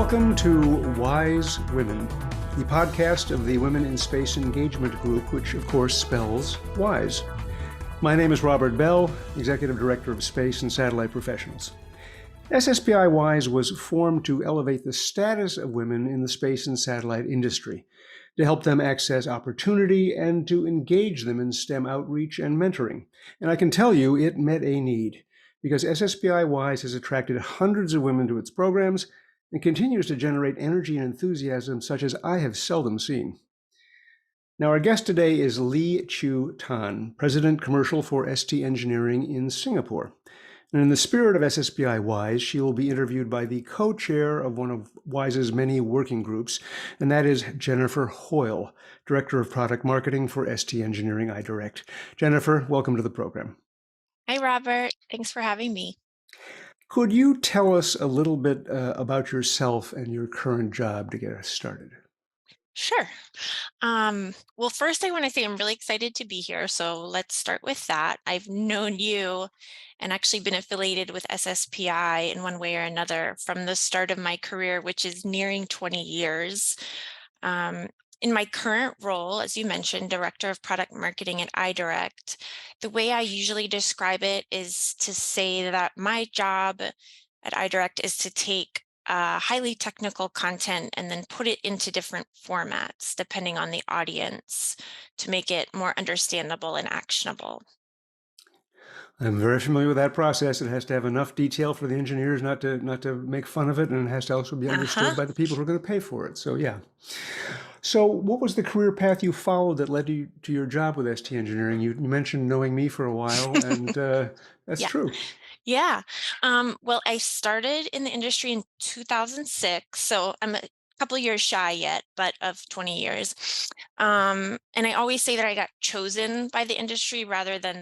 Welcome to WISE Women, the podcast of the Women in Space Engagement Group, which of course spells WISE. My name is Robert Bell, Executive Director of Space and Satellite Professionals. SSPI-WISE was formed to elevate the status of women in the space and satellite industry, to help them access opportunity and to engage them in STEM outreach and mentoring. And I can tell you it met a need, because SSPI-WISE has attracted hundreds of women to its programs and continues to generate energy and enthusiasm such as I have seldom seen. Now, our guest today is Lee Chiu Tan, President Commercial for ST Engineering in Singapore. And in the spirit of SSPI-WISE, she will be interviewed by the co-chair of one of WISE's many working groups, and that is Jennifer Hoil, Director of Product Marketing for ST Engineering iDirect. Jennifer, welcome to the program. Hi, Robert. Thanks for having me. Could you tell us a little bit about yourself and your current job to get us started? Sure. Well, first, I want to say I'm really excited to be here. So let's start with that. I've known you and actually been affiliated with SSPI in one way or another from the start of my career, which is nearing 20 years. In my current role, as you mentioned, Director of Product Marketing at iDirect, the way I usually describe it is to say that my job at iDirect is to take highly technical content and then put it into different formats depending on the audience to make it more understandable and actionable. I'm very familiar with that process. It has to have enough detail for the engineers not to make fun of it, and it has to also be understood by the people who are going to pay for it. So yeah. So what was the career path you followed that led you to your job with ST Engineering? You mentioned knowing me for a while, and that's Yeah. true. Yeah. Well, I started in the industry in 2006, so I'm a couple of years shy yet, but of 20 years. And I always say that I got chosen by the industry rather than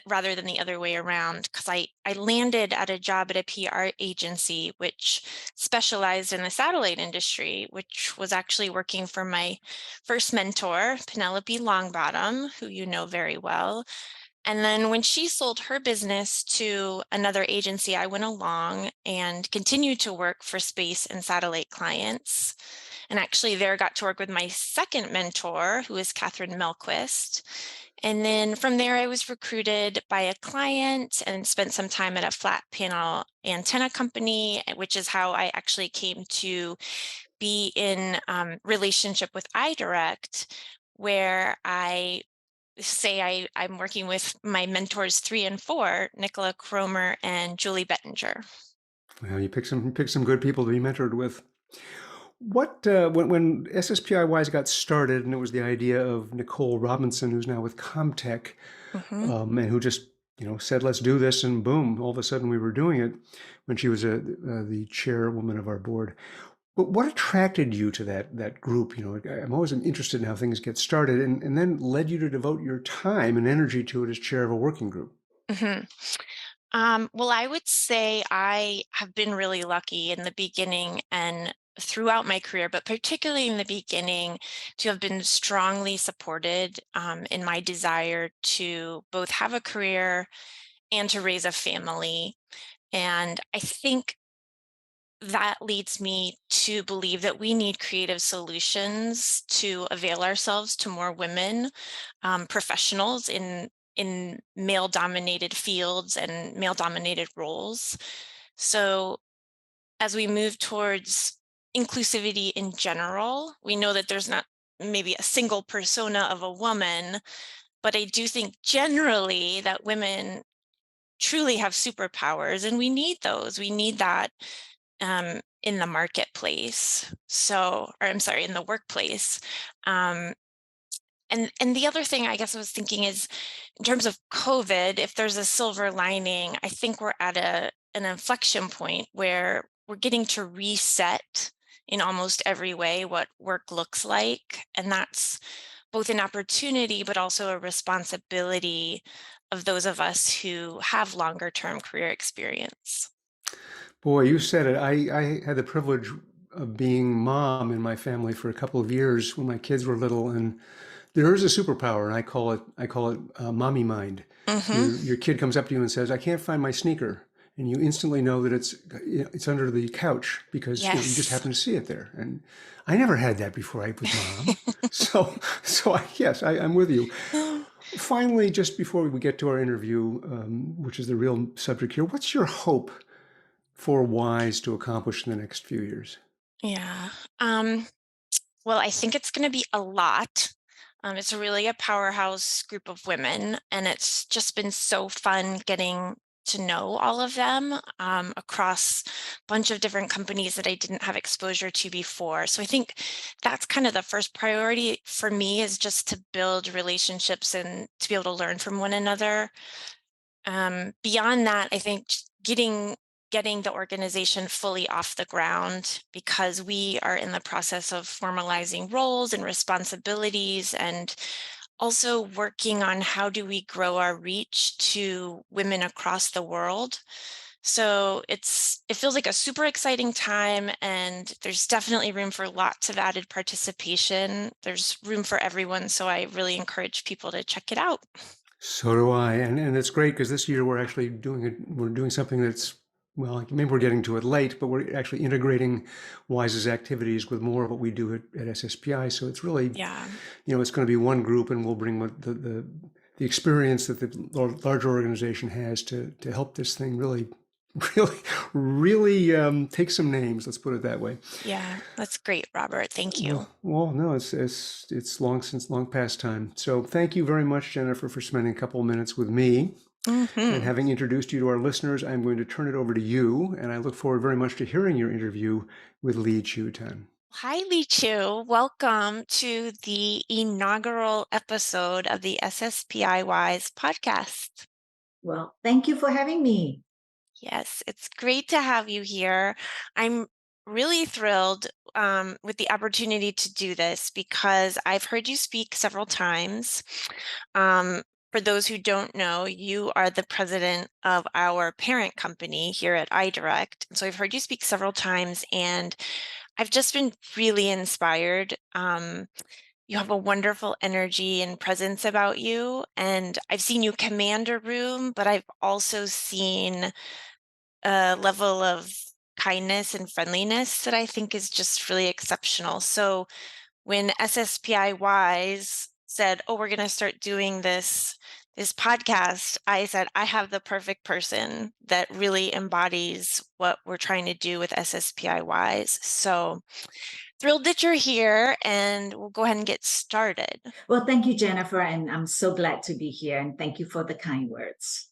rather than the other way around, because I landed at a job at a PR agency which specialized in the satellite industry, which was actually working for my first mentor, Penelope Longbottom, who you know very well. And then when she sold her business to another agency, I went along and continued to work for space and satellite clients. And actually there got to work with my second mentor, who is Catherine Melquist. And then from there, I was recruited by a client and spent some time at a flat panel antenna company, which is how I actually came to be in relationship with iDirect, where I'm working with my mentors 3 and 4, Nicola Cromer and Julie Bettinger. Well, you pick some good people to be mentored with. What when SSPI-WISE got started, and it was the idea of Nicole Robinson, who's now with Comtech, Mm-hmm. and who just said, "Let's do this," and boom, all of a sudden we were doing it. When she was the chairwoman of our board. But what attracted you to that group? I'm always interested in how things get started, and then led you to devote your time and energy to it as chair of a working group. Mm-hmm. Well, I would say I have been really lucky in the beginning and throughout my career, but particularly in the beginning, to have been strongly supported in my desire to both have a career and to raise a family. And I think that leads me to believe that we need creative solutions to avail ourselves to more women professionals in male-dominated fields and male-dominated roles. So as we move towards inclusivity in general, we know that there's not maybe a single persona of a woman, but I do think generally that women truly have superpowers, and we need those. We need that in the marketplace. Or I'm sorry, in the workplace. And the other thing I guess I was thinking is, in terms of COVID, if there's a silver lining, I think we're at an inflection point where we're getting to reset in almost every way what work looks like. And that's both an opportunity, but also a responsibility of those of us who have longer term career experience. Boy, you said it. I had the privilege of being mom in my family for a couple of years when my kids were little, and there is a superpower, and I call it mommy mind. Mm-hmm. Your kid comes up to you and says, "I can't find my sneaker," and you instantly know that it's under the couch because you just Yes. happen to see it there. And I never had that before with Mom, yes, I'm with you. Finally, just before we get to our interview, which is the real subject here, what's your hope for WISE to accomplish in the next few years? Yeah. Um, well, I think it's going to be a lot. It's really a powerhouse group of women, and it's just been so fun getting to know all of them across a bunch of different companies that I didn't have exposure to before. So I think that's kind of the first priority for me, is just to build relationships and to be able to learn from one another. Beyond that, I think getting the organization fully off the ground, because we are in the process of formalizing roles and responsibilities, and also working on how do we grow our reach to women across the world. So it feels like a super exciting time, and there's definitely room for lots of added participation. There's room for everyone, so I really encourage people to check it out. So do I, and it's great because this year we're actually we're doing something that's, well, like, maybe we're getting to it late, but we're actually integrating WISE's activities with more of what we do at SSPI. So it's really, Yeah. it's going to be one group, and we'll bring the experience that the larger organization has to help this thing really, really, really take some names. Let's put it that way. Yeah, that's great, Robert. Thank you. Well, no, it's long past time. So thank you very much, Jennifer, for spending a couple of minutes with me. And Hmm. having introduced you to our listeners, I'm going to turn it over to you, and I look forward very much to hearing your interview with Lee Chu-tan. Hi, Lee Chu. Welcome to the inaugural episode of the SSPI-WISE podcast. Well, thank you for having me. Yes, it's great to have you here. I'm really thrilled with the opportunity to do this, because I've heard you speak several times. Um, for those who don't know, you are the president of our parent company here at iDirect. And so I've heard you speak several times, and I've just been really inspired. You have a wonderful energy and presence about you. And I've seen you command a room, but I've also seen a level of kindness and friendliness that I think is just really exceptional. So when SSPI Wise said, "Oh, we're going to start doing this podcast," I said, "I have the perfect person that really embodies what we're trying to do with SSPI Wise." So thrilled that you're here, and we'll go ahead and get started. Well, thank you, Jennifer, and I'm so glad to be here. And thank you for the kind words.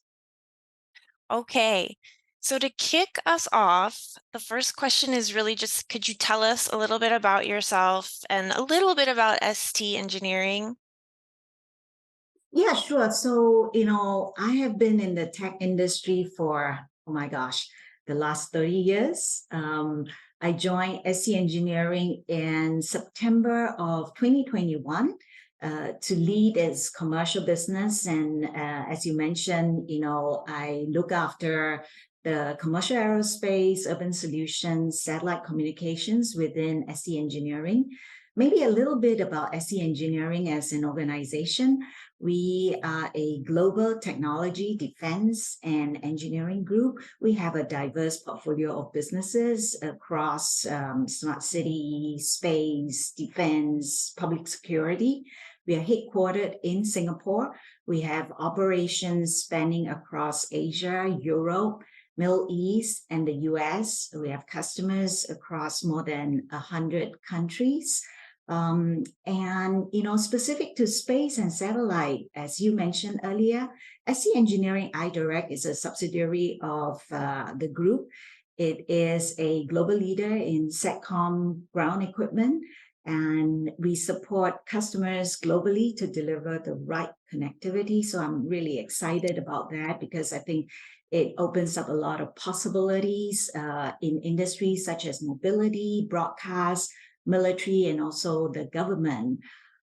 Okay. So to kick us off, the first question is really just, could you tell us a little bit about yourself and a little bit about ST Engineering? Yeah, sure. So, I have been in the tech industry for, oh my gosh, the last 30 years. I joined SC Engineering in September of 2021 to lead its commercial business. And as you mentioned, I look after the commercial aerospace, urban solutions, satellite communications within SC Engineering. Maybe a little bit about SC Engineering as an organization. We are a global technology, defense, and engineering group. We have a diverse portfolio of businesses across smart city, space, defense, public security. We are headquartered in Singapore. We have operations spanning across Asia, Europe, Middle East, and the US. We have customers across more than 100 countries. And specific to space and satellite, as you mentioned earlier, SC Engineering iDirect is a subsidiary of the group. It is a global leader in SATCOM ground equipment, and we support customers globally to deliver the right connectivity. So I'm really excited about that, because I think it opens up a lot of possibilities in industries such as mobility, broadcast, military, and also the government.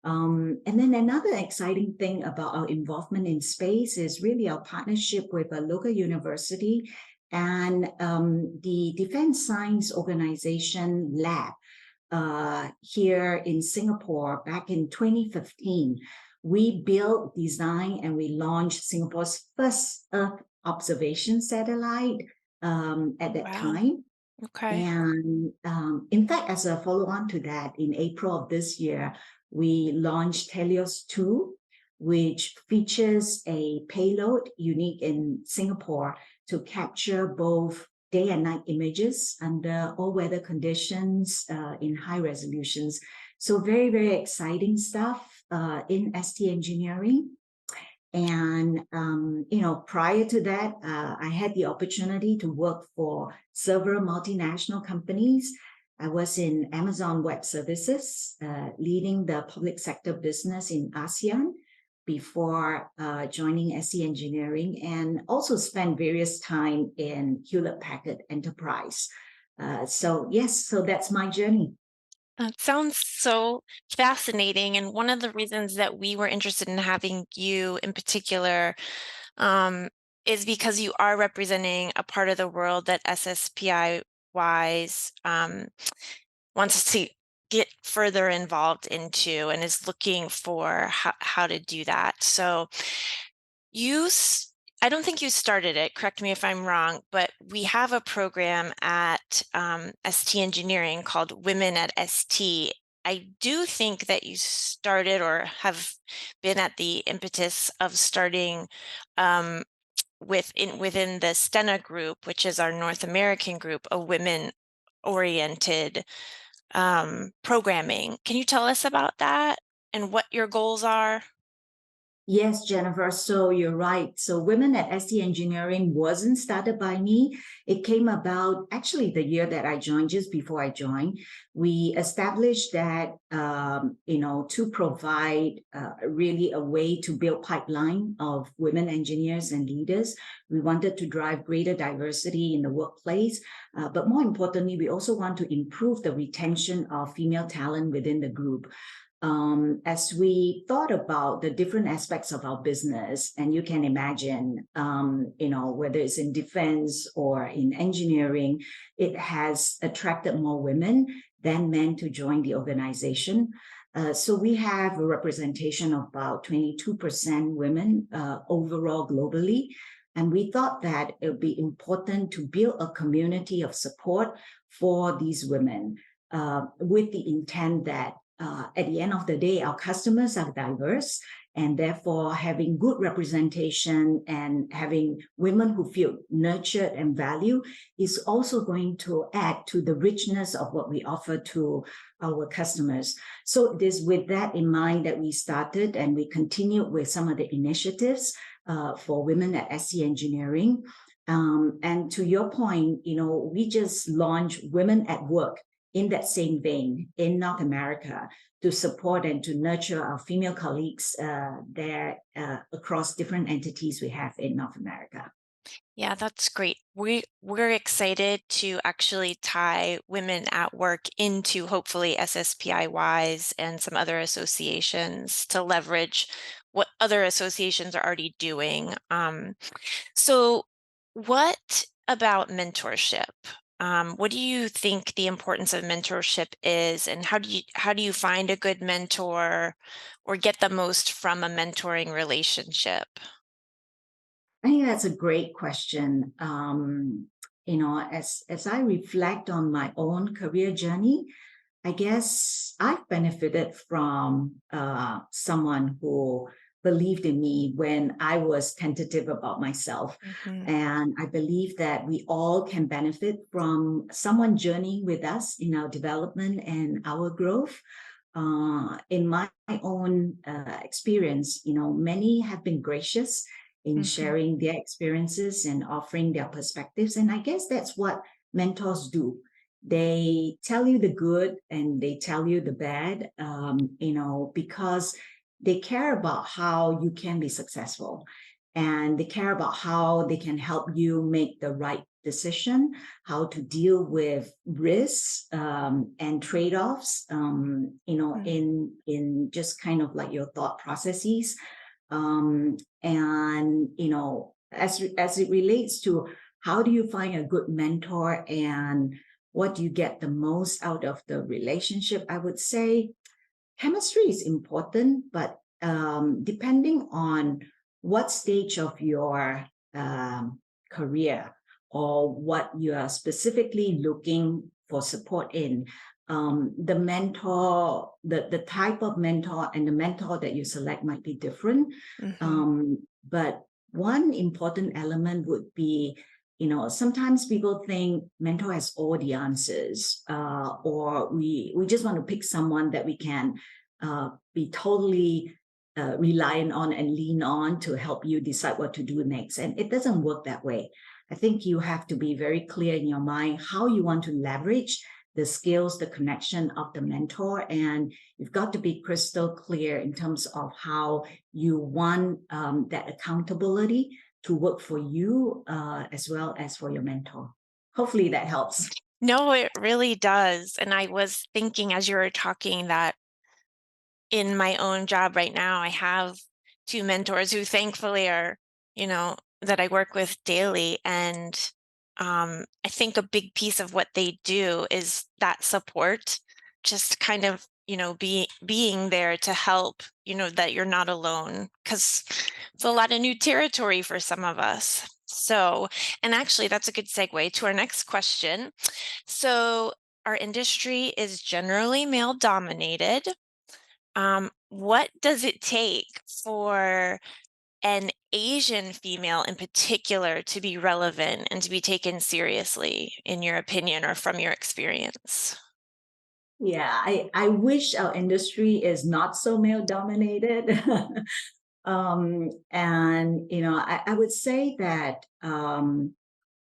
And then another exciting thing about our involvement in space is really our partnership with a local university and the Defense Science Organization Lab here in Singapore back in 2015. We built, designed, and we launched Singapore's first Earth observation satellite, at that Wow. time. Okay. And in fact, as a follow-on to that, in April of this year, we launched Helios 2, which features a payload unique in Singapore to capture both day and night images under all weather conditions in high resolutions. So very, very exciting stuff in ST engineering. And, prior to that, I had the opportunity to work for several multinational companies. I was in Amazon Web Services, leading the public sector business in ASEAN before joining SE Engineering, and also spent various time in Hewlett-Packard Enterprise. So that's my journey. That sounds so fascinating. And one of the reasons that we were interested in having you in particular is because you are representing a part of the world that SSPI-WISE wants to get further involved into and is looking for how to do that. So I don't think you started it, correct me if I'm wrong, but we have a program at ST Engineering called Women at ST. I do think that you started or have been at the impetus of starting within the STENA group, which is our North American group, a women-oriented programming. Can you tell us about that and what your goals are? Yes, Jennifer. So you're right. So Women at ST Engineering wasn't started by me. It came about actually the year that I joined, just before I joined. We established that, to provide really a way to build pipeline of women engineers and leaders. We wanted to drive greater diversity in the workplace. But more importantly, we also want to improve the retention of female talent within the group. As we thought about the different aspects of our business, and you can imagine, whether it's in defense or in engineering, it has attracted more women than men to join the organization. So we have a representation of about 22% women overall globally. And we thought that it would be important to build a community of support for these women with the intent that at the end of the day, our customers are diverse, and therefore having good representation and having women who feel nurtured and valued is also going to add to the richness of what we offer to our customers. So it is with that in mind that we started, and we continued with some of the initiatives for women at SE Engineering. And to your point, we just launched Women at Work in that same vein in North America to support and to nurture our female colleagues there across different entities we have in North America. Yeah, that's great. We're excited to actually tie Women at Work into hopefully SSPI-WISE and some other associations to leverage what other associations are already doing. So what about mentorship? What do you think the importance of mentorship is, and how do you find a good mentor or get the most from a mentoring relationship? I think that's a great question. As I reflect on my own career journey, I guess I've benefited from someone who believed in me when I was tentative about myself. Mhm. And I believe that we all can benefit from someone journeying with us in our development and our growth. In my own experience, many have been gracious in Mhm. sharing their experiences and offering their perspectives. And I guess that's what mentors do. They tell you the good and they tell you the bad, because they care about how you can be successful, and they care about how they can help you make the right decision, how to deal with risks and trade-offs, in just kind of like your thought processes. And as it relates to how do you find a good mentor and what do you get the most out of the relationship, I would say chemistry is important, but depending on what stage of your career or what you are specifically looking for support in. The mentor, the type of mentor and the mentor that you select might be different. But one important element would be, sometimes people think mentor has all the answers, or we just want to pick someone that we can be totally reliant on and lean on to help you decide what to do next. And it doesn't work that way. I think you have to be very clear in your mind how you want to leverage the skills, the connection of the mentor, and you've got to be crystal clear in terms of how you want that accountability to work for you as well as for your mentor. Hopefully that helps. No, it really does. And I was thinking as you were talking that in my own job right now, I have 2 mentors who thankfully are, that I work with daily. And I think a big piece of what they do is that support, just kind of, being there to help, that you're not alone, because it's a lot of new territory for some of us. So, and actually that's a good segue to our next question. So our industry is generally male dominated. What does it take for an Asian female in particular to be relevant and to be taken seriously, in your opinion or from your experience? Yeah, I wish our industry is not so male dominated. I would say that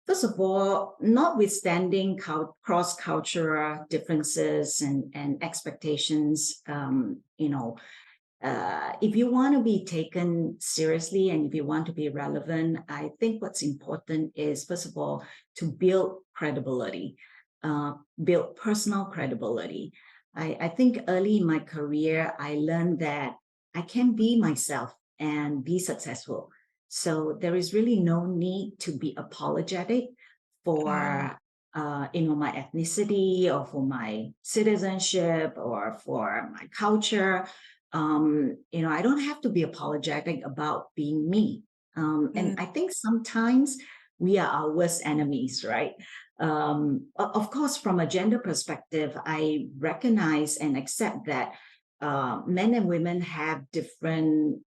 first of all, notwithstanding cross-cultural differences and expectations, if you want to be taken seriously and if you want to be relevant, I think what's important is, first of all, to build credibility, build personal credibility. I think early in my career, I learned that I can be myself and be successful. So there is really no need to be apologetic for my ethnicity or for my citizenship or for my culture. I don't have to be apologetic about being me. And I think sometimes we are our worst enemies, right? Of course, from a gender perspective, I recognize and accept that men and women have different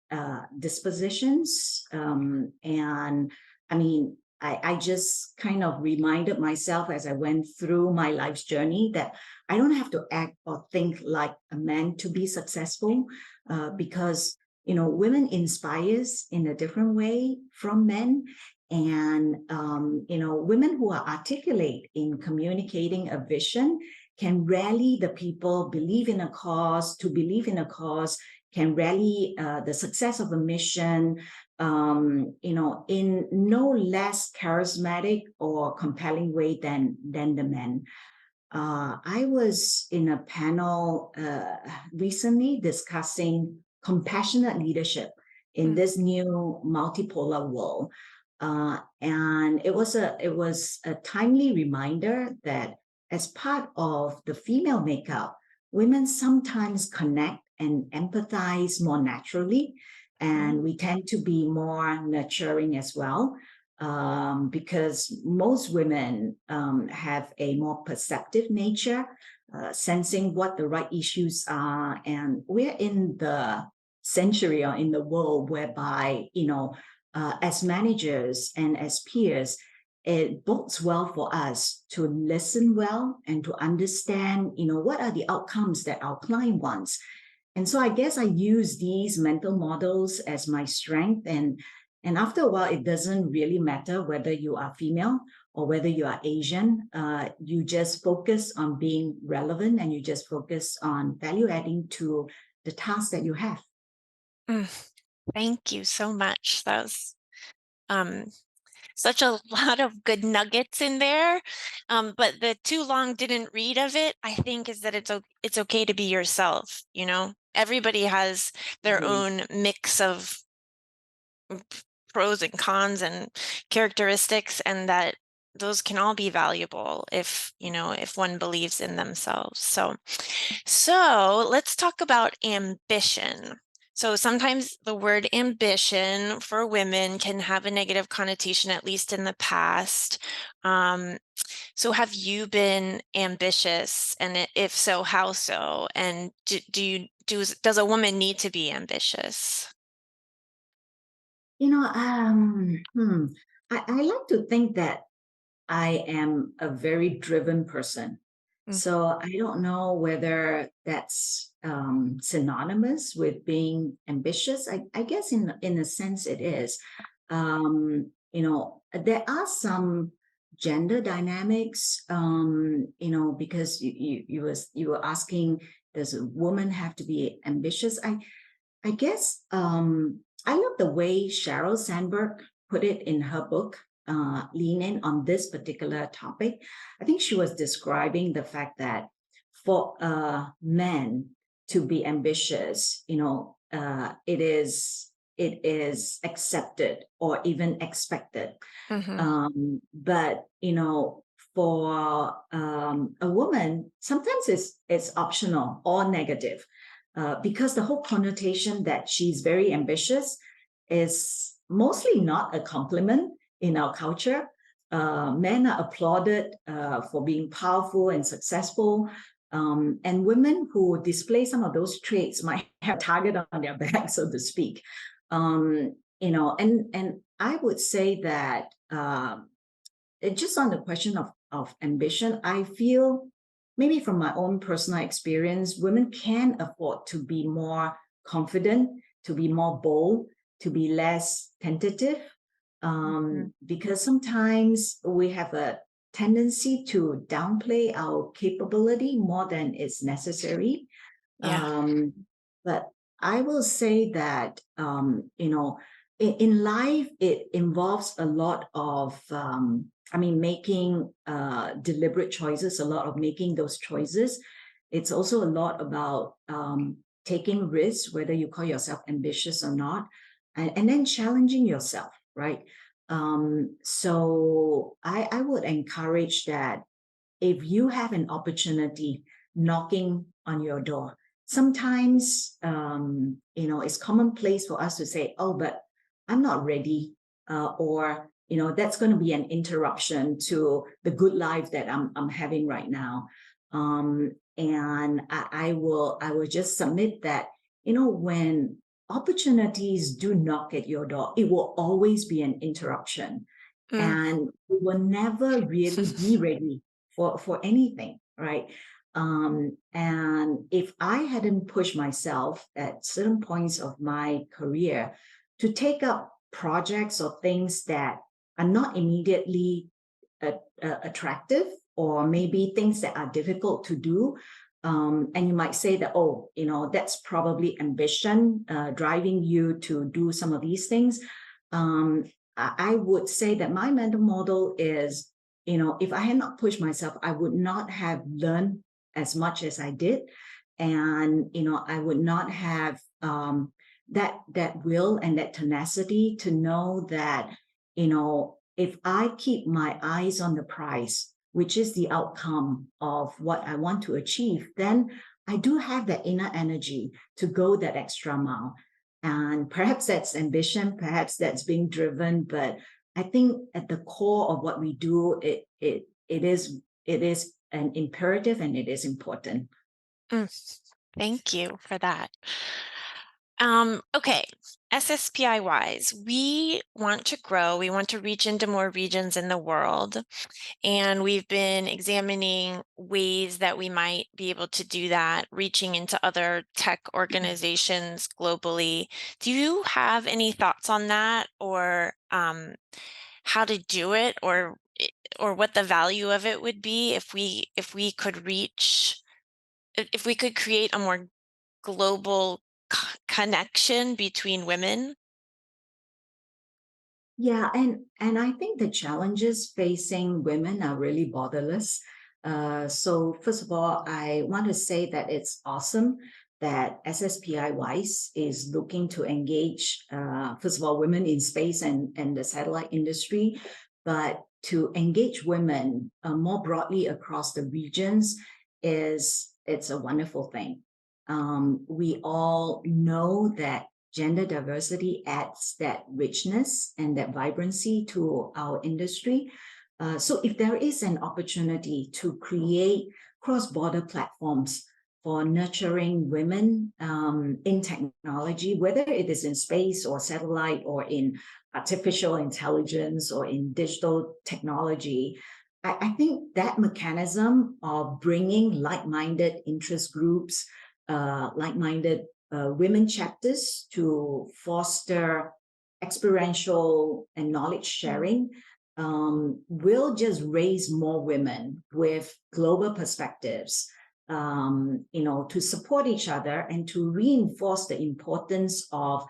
dispositions. And I mean, I just kind of reminded myself as I went through my life's journey that I don't have to act or think like a man to be successful, because women inspires in a different way from men. And women who are articulate in communicating a vision can rally the people believe in a cause, can rally the success of a mission, in no less charismatic or compelling way than the men. I was in a panel recently discussing compassionate leadership in this new multipolar world. And it was a timely reminder that as part of the female makeup, women sometimes connect and empathize more naturally, and we tend to be more nurturing as well, because most women have a more perceptive nature, sensing what the right issues are. And we're in the century or in the world whereby, as managers and as peers, it bodes well for us to listen well and to understand, what are the outcomes that our client wants. And so I guess I use these mental models as my strength. And after a while, it doesn't really matter whether you are female or whether you are Asian. You just focus on being relevant and you just focus on value adding to the task that you have. Thank you so much. That was such a lot of good nuggets in there. But the too long didn't read of it, I think, is that it's okay to be yourself. Everybody has their own mix of pros and cons and characteristics, and that those can all be valuable if one believes in themselves. So let's talk about ambition. So sometimes the word ambition for women can have a negative connotation, at least in the past. Um, so have you been ambitious? And if so, how so? And does a woman need to be ambitious? You know, I like to think that I am a very driven person. Mm, So I don't know whether that's synonymous with being ambitious. I guess in a sense it is. There are some gender dynamics, because you were asking, does a woman have to be ambitious? I guess I love the way Sheryl Sandberg put it in her book, Lean In, on this particular topic. I think she was describing the fact that for men to be ambitious, it is accepted or even expected. mhm. But for a woman, sometimes it's optional or negative, because the whole connotation that she's very ambitious is mostly not a compliment in our culture. Men are applauded for being powerful and successful. And women who display some of those traits might have a target on their back, so to speak. And I would say that just on the question of ambition, I feel maybe from my own personal experience, women can afford to be more confident, to be more bold, to be less tentative, Mhm. because sometimes we have a tendency to downplay our capability more than is necessary. Yeah. Um, but I will say that, in life, it involves a lot of, making deliberate choices, a lot of making those choices. It's also a lot about taking risks, whether you call yourself ambitious or not, and then challenging yourself, right? So I would encourage that if you have an opportunity knocking on your door, sometimes it's commonplace for us to say, "Oh, but I'm not ready," or that's going to be an interruption to the good life that I'm having right now. And I will just submit that when opportunities do knock at your door, it will always be an interruption, Mm. and we will never really be ready for anything, right? And if I hadn't pushed myself at certain points of my career to take up projects or things that are not immediately attractive, or maybe things that are difficult to do, and you might say that, oh, that's probably ambition driving you to do some of these things. I would say that my mental model is, if I had not pushed myself, I would not have learned as much as I did. And, I would not have that will and that tenacity to know that, if I keep my eyes on the prize, which is the outcome of what I want to achieve, then I do have that inner energy to go that extra mile. And perhaps that's ambition, perhaps that's being driven, but I think at the core of what we do, it is an imperative and it is important. Mm. Thank you for that. Okay, SSPI-WISE, we want to grow, we want to reach into more regions in the world, and we've been examining ways that we might be able to do that, reaching into other tech organizations globally. Do you have any thoughts on that, or how to do it, or what the value of it would be if we could reach, if we could create a more global connection between women? Yeah, and I think the challenges facing women are really borderless. So first of all, I want to say that it's awesome that SSPI-WISE is looking to engage, first of all, women in space and the satellite industry, but to engage women more broadly across the regions it's a wonderful thing. We all know that gender diversity adds that richness and that vibrancy to our industry. So if there is an opportunity to create cross-border platforms for nurturing women in technology, whether it is in space or satellite or in artificial intelligence or in digital technology, I think that mechanism of bringing like-minded interest groups, like-minded women chapters to foster experiential and knowledge sharing will just raise more women with global perspectives, to support each other and to reinforce the importance of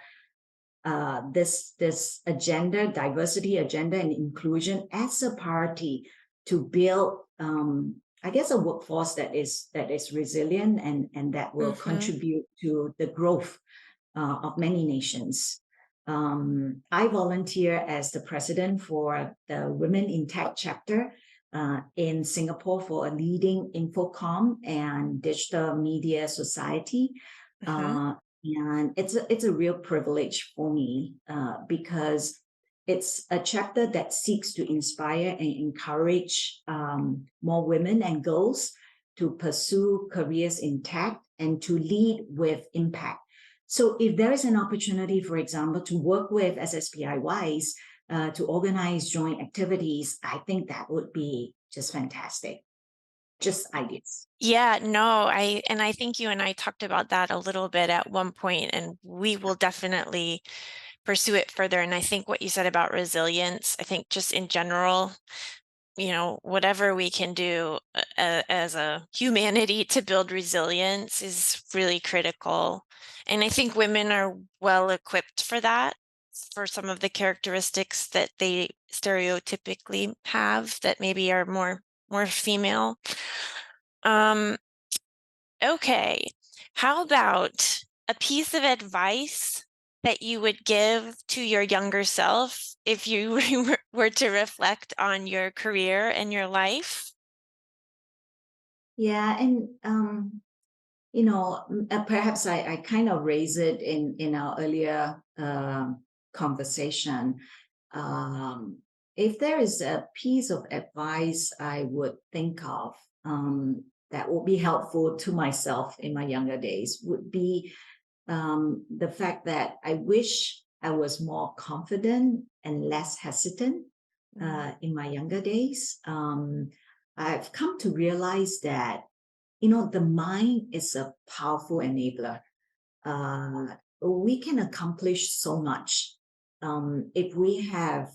this agenda, diversity agenda and inclusion as a priority to build, I guess, a workforce that is resilient and that will contribute to the growth of many nations. I volunteer as the president for the Women in Tech chapter in Singapore for a leading infocom and digital media society. And it's a real privilege for me because it's a chapter that seeks to inspire and encourage more women and girls to pursue careers in tech and to lead with impact. So if there is an opportunity, for example, to work with SSPI-WISE to organize joint activities, I think that would be just fantastic. Just ideas. Yeah, no, I think you and I talked about that a little bit at one point, and we will definitely pursue it further. And I think what you said about resilience, I think just in general, whatever we can do as a humanity to build resilience is really critical. And I think women are well equipped for that, for some of the characteristics that they stereotypically have that maybe are more female. Okay, how about a piece of advice that you would give to your younger self if you were to reflect on your career and your life? Yeah, and perhaps I kind of raised it in our earlier conversation. If there is a piece of advice I would think of that would be helpful to myself in my younger days would be the fact that I wish I was more confident and less hesitant in my younger days. I've come to realize that, the mind is a powerful enabler. We can accomplish so much if we have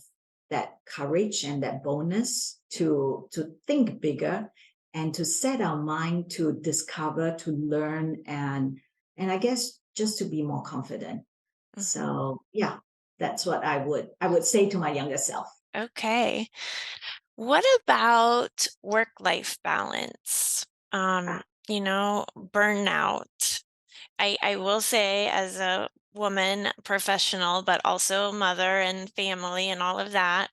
that courage and that boldness to think bigger and to set our mind to discover, to learn, and I guess just to be more confident. So yeah, that's what I would say to my younger self. Okay. What about work-life balance? Burnout. I will say, as a woman professional, but also mother and family and all of that,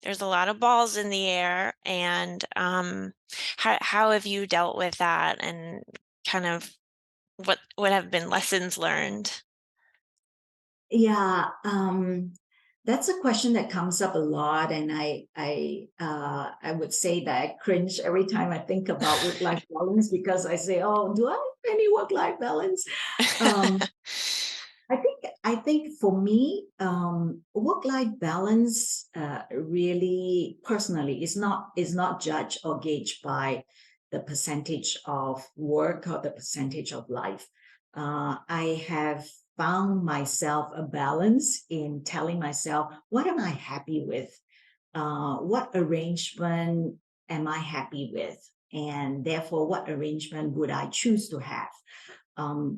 there's a lot of balls in the air. And how have you dealt with that, and kind of what have been lessons learned? Yeah, that's a question that comes up a lot, and I would say that I cringe every time I think about work-life balance because I say, "Oh, do I have any work-life balance?" Um, I think for me, work-life balance really personally is not judged or gauged by the percentage of work or the percentage of life. I have found myself a balance in telling myself, what am I happy with? What arrangement am I happy with? And therefore, what arrangement would I choose to have?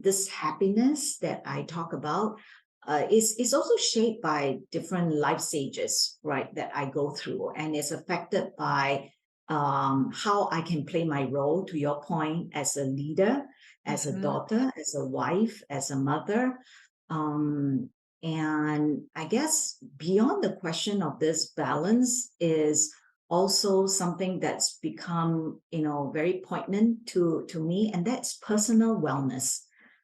This happiness that I talk about is also shaped by different life stages, right, that I go through, and is affected by how I can play my role, to your point, as a leader, as a daughter, as a wife, as a mother. And I guess beyond the question of this balance is also something that's become, very poignant to me, and that's personal wellness.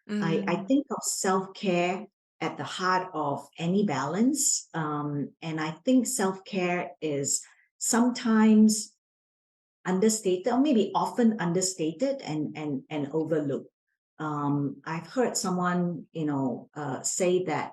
I think of self-care at the heart of any balance. And I think self-care is sometimes understated, or maybe often understated and overlooked. I've heard someone, say that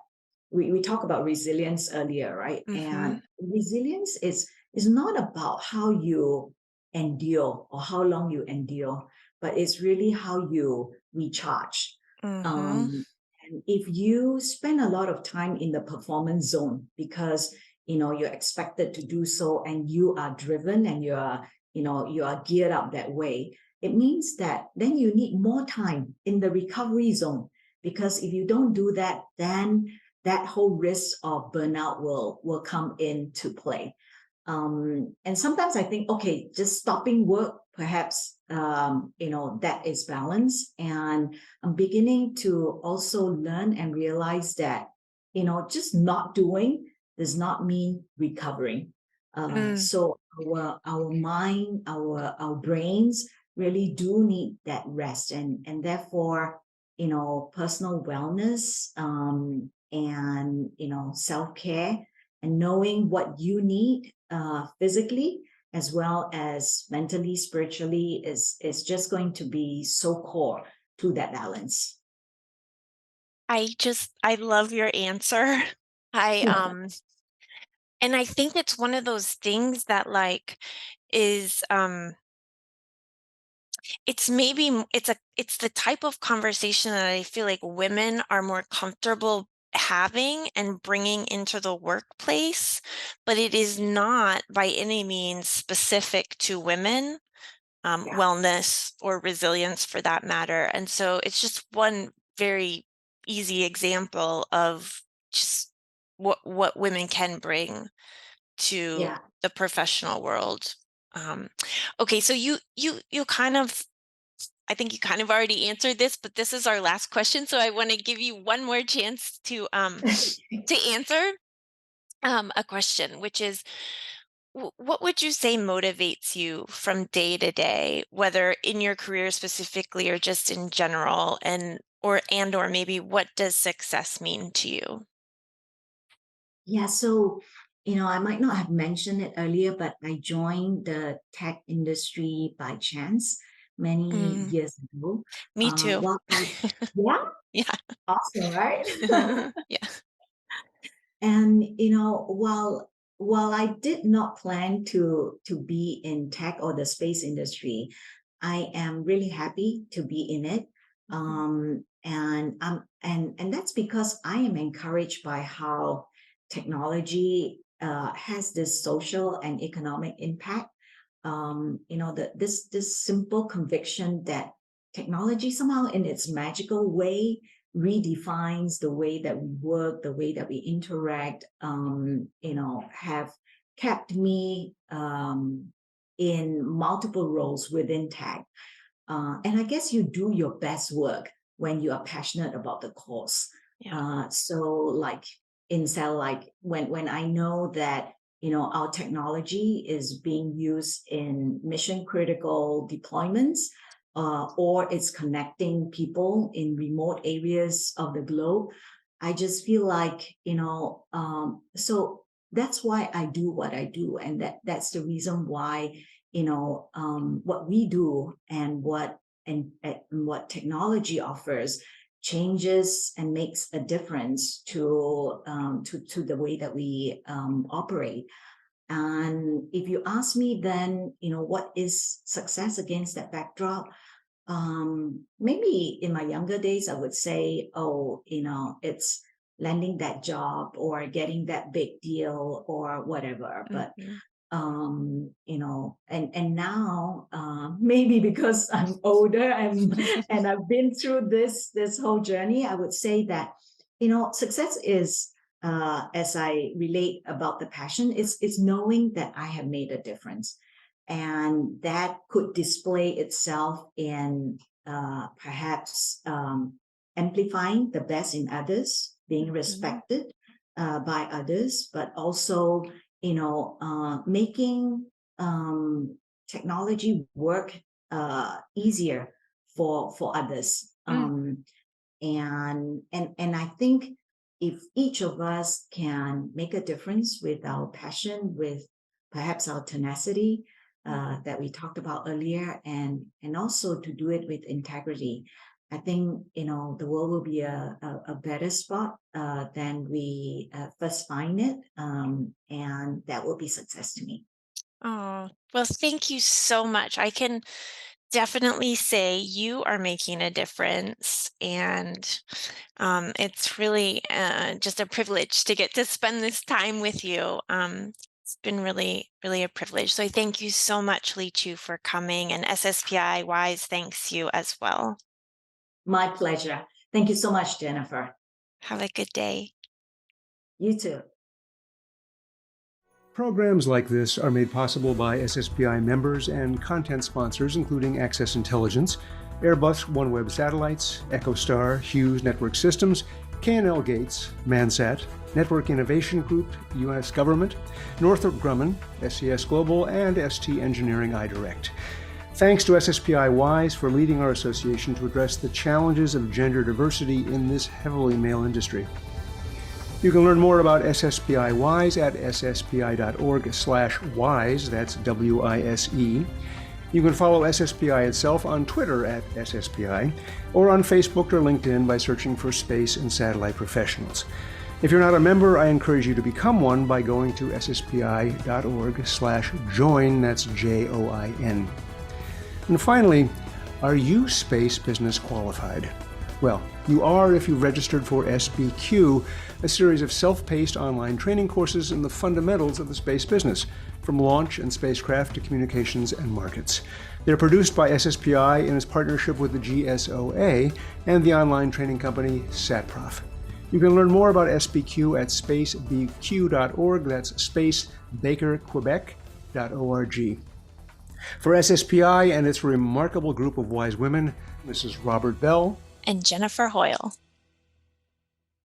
we talk about resilience earlier, right? Mm-hmm. And resilience is not about how you endure or how long you endure, but it's really how you recharge. Mm-hmm. And if you spend a lot of time in the performance zone because you're expected to do so, and you are driven, and you are geared up that way, it means that then you need more time in the recovery zone, because if you don't do that, then that whole risk of burnout will come into play. And sometimes I think, okay, just stopping work, perhaps, that is balance. And I'm beginning to also learn and realize that, just not doing does not mean recovering. So our mind, our brains really do need that rest, and therefore, personal wellness, and self-care, and knowing what you need physically as well as mentally, spiritually, is just going to be so core to that balance. I love your answer. I and I think it's one of those things that like is it's maybe it's the type of conversation that I feel like women are more comfortable having and bringing into the workplace, but it is not by any means specific to women, Yeah, wellness or resilience for that matter. And so it's just one very easy example of just what women can bring to yeah. the professional world. Um, okay, so you kind of, I think you kind of already answered this, but this is our last question, so I want to give you one more chance to answer a question, which is, what would you say motivates you from day to day, whether in your career specifically or just in general, and or maybe what does success mean to you? Yeah, so, I might not have mentioned it earlier, but I joined the tech industry by chance many Mm, years ago. me too. Well, yeah, Yeah. awesome, right? Yeah. And while I did not plan to be in tech or the space industry, I am really happy to be in it. Mhm. And that's because I am encouraged by how technology has this social and economic impact. This simple conviction that technology somehow in its magical way redefines the way that we work, the way that we interact, have kept me in multiple roles within tech. And I guess you do your best work when you are passionate about the cause. Yeah. So like in cell, like when I know that our technology is being used in mission critical deployments, or it's connecting people in remote areas of the globe, I just feel like so that's why I do what I do, and that's the reason why what we do and what technology offers changes and makes a difference to the way that we operate. And if you ask me, then what is success against that backdrop? Maybe in my younger days, I would say, oh, it's landing that job or getting that big deal or whatever. But Mhm. and now maybe because I'm older and I've been through this whole journey, I would say that success is, as I relate about the passion, it's knowing that I have made a difference, and that could display itself in perhaps amplifying the best in others, being Mhm. respected by others, but also making technology work easier for others. Mm. And I think if each of us can make a difference with our passion, with perhaps our tenacity that we talked about earlier, and also to do it with integrity, I think, the world will be a better spot than we first find it. And that will be success to me. Oh, well, thank you so much. I can definitely say you are making a difference, and it's really just a privilege to get to spend this time with you. It's been really, really a privilege. So thank you so much, Lee Chu, for coming, and SSPI WISE thanks you as well. My pleasure. Thank you so much, Jennifer. Have a good day. You too. Programs like this are made possible by SSPI members and content sponsors, including Access Intelligence, Airbus OneWeb Satellites, EchoStar, Hughes Network Systems, K&L Gates, Mansat, Network Innovation Group, U.S. Government, Northrop Grumman, SES Global, and ST Engineering iDirect. Thanks to SSPI-WISE for leading our association to address the challenges of gender diversity in this heavily male industry. You can learn more about SSPI-WISE at sspi.org/wise, that's W-I-S-E. You can follow SSPI itself on Twitter at SSPI, or on Facebook or LinkedIn by searching for Space and Satellite Professionals. If you're not a member, I encourage you to become one by going to sspi.org/join, that's J-O-I-N. And finally, are you space business qualified? Well, you are if you've registered for SBQ, a series of self-paced online training courses in the fundamentals of the space business, from launch and spacecraft to communications and markets. They're produced by SSPI in its partnership with the GSOA and the online training company SatProf. You can learn more about SBQ at spacebq.org, that's spacebakerquebec.org. For SSPI and its remarkable group of wise women, this is Robert Bell And Jennifer Hoil.